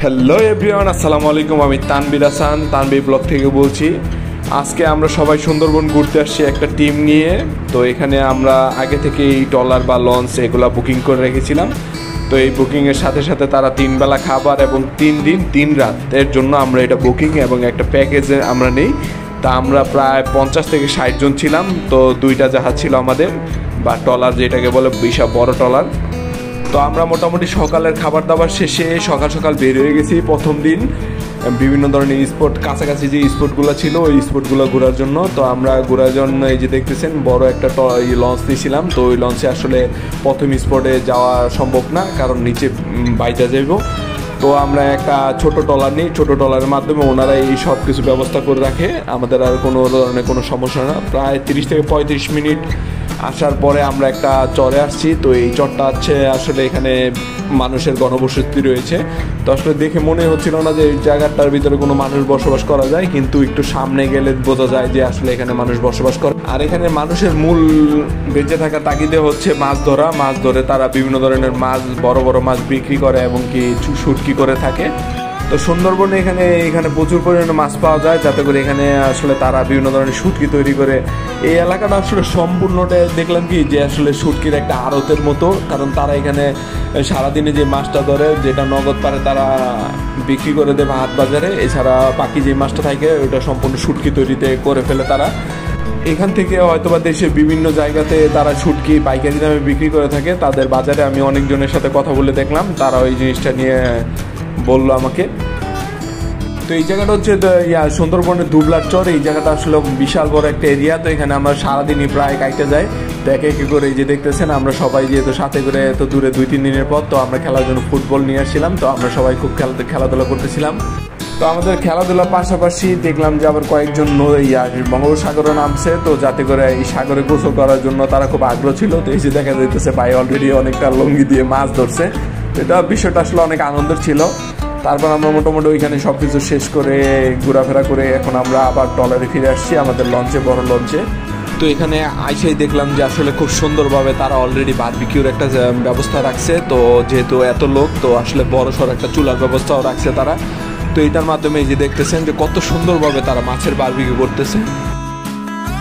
Hello everyone, আসসালামু আলাইকুম। আমি তানবীর হাসান, তানবীর ব্লগ থেকে বলছি। আজকে আমরা সবাই সুন্দরবন ঘুরতে আসছি একটা টিম নিয়ে। তো এখানে আমরা আগে থেকে এই ট্রলার বা লঞ্চ এগুলা বুকিং করে রেখেছিলাম। তো এই বুকিংয়ের সাথে সাথে তারা 3 বেলা খাবার এবং 3 দিন 3 রাত এর জন্য আমরা এটা বুকিং এবং একটা প্যাকেজে আমরা নেই। তা আমরা প্রায় 50 থেকে 60 জন ছিলাম। তো 2টা জাহাজ ছিল আমাদের, বা ট্রলার যেটাকে বলে, বিশাল বড় ট্রলার। তো আমরা মোটামুটি সকালের খাবার দাবার শেষে সকাল সকাল বের হয়ে গেছি প্রথম দিন বিভিন্ন ধরনের স্পট, কাছাকাছি যে স্পটগুলো ছিল ওই স্পটগুলো ঘোরার জন্য। তো আমরা ঘোরার জন্য এই যে দেখতেছেন বড় একটা লঞ্চ নিয়েছিলাম। তো ওই লঞ্চে আসলে প্রথম স্পটে যাওয়া সম্ভব না, কারণ নিচে বাইচা যাইব। তো আমরা একটা ছোট ট্রলার নিই, ছোট ট্রলারের মাধ্যমে ওনারা এই সব কিছু ব্যবস্থা করে রাখে, আমাদের আর কোনো ধরনের কোনো সমস্যা না। প্রায় 30 থেকে 35 মিনিট আসার পরে আমরা একটা চরে আসছি। তো এই চরটা আছে আসলে এখানে মানুষের ঘনবসতি রয়েছে। তো আসলে দেখে মনে হচ্ছিল না যে এই জায়গাটার ভিতরে কোনো মানুষ বসবাস করা যায়, কিন্তু একটু সামনে গেলে বোঝা যায় যে আসলে এখানে মানুষ বসবাস করে। আর এখানে মানুষের মূল বেঁচে থাকা তাগিদে হচ্ছে মাছ ধরা। মাছ ধরে তারা বিভিন্ন ধরনের মাছ, বড় বড় মাছ বিক্রি করে এবং কি শুটকি করে থাকে। তো সুন্দরবনে এখানে প্রচুর পরিমাণে মাছ পাওয়া যায়, যাতে করে এখানে আসলে তারা বিভিন্ন ধরনের শুটকি তৈরি করে। এই এলাকাটা আসলে সম্পূর্ণটা দেখলাম কি যে আসলে শুটকির একটা আড়তের মতো, কারণ তারা এখানে সারাদিনে যে মাছটা ধরে, যেটা নগদ পারে তারা বিক্রি করে দেবে হাট বাজারে। এছাড়া বাকি যে মাছটা থাকে ওটা সম্পূর্ণ শুটকি তৈরিতে করে ফেলে তারা। এখান থেকে হয়তোবা দেশের বিভিন্ন জায়গাতে তারা শুটকি পাইকারি দামে বিক্রি করে থাকে তাদের বাজারে। আমি অনেকজনের সাথে কথা বলে দেখলাম, তারা ওই জিনিসটা নিয়ে বললো আমাকে। তো এই জায়গাটা হচ্ছে সুন্দরবনের দুবলার চর। এই জায়গাটা আসলে বিশাল বড় একটা এরিয়া। তো এখানে আমরা সারাদিনই প্রায় কাটতে যাই। তো একে একে করে এই যে দেখতেছেন আমরা সবাই যেহেতু সাথে করে এত দূরে 2-3 দিনের পর, তো আমরা খেলার জন্য ফুটবল নিয়ে আসছিলাম। তো আমরা সবাই খুব খেলাধুলা করতেছিলাম। তো আমাদের খেলাধুলার পাশাপাশি দেখলাম যে আবার কয়েকজন বঙ্গোপসাগরে নামছে, তো যাতে করে এই সাগরে গোসল করার জন্য তারা খুব আগ্রহ ছিল। তো এই যে দেখা যাইতেছে ভাই অলরেডি অনেকটা লঙ্গি দিয়ে মাছ ধরছে। তো এটা বিষয়টা আসলে অনেক আনন্দের ছিল। তারপর আমরা মোটামুটি ওইখানে সব কিছু শেষ করে ঘোরাফেরা করে এখন আমরা আবার ট্রলারে ফিরে আসছি আমাদের লঞ্চে, বড় লঞ্চে। তো এখানে আইসাই দেখলাম যে আসলে খুব সুন্দরভাবে তারা অলরেডি বারবিকিউর একটা ব্যবস্থা রাখছে। তো যেহেতু এত লোক, তো আসলে বড় সড় একটা চুলার ব্যবস্থাও রাখছে তারা। তো এটার মাধ্যমে এই যে দেখতেছেন যে কত সুন্দরভাবে তারা মাছের বারবিকিউ করতেছে।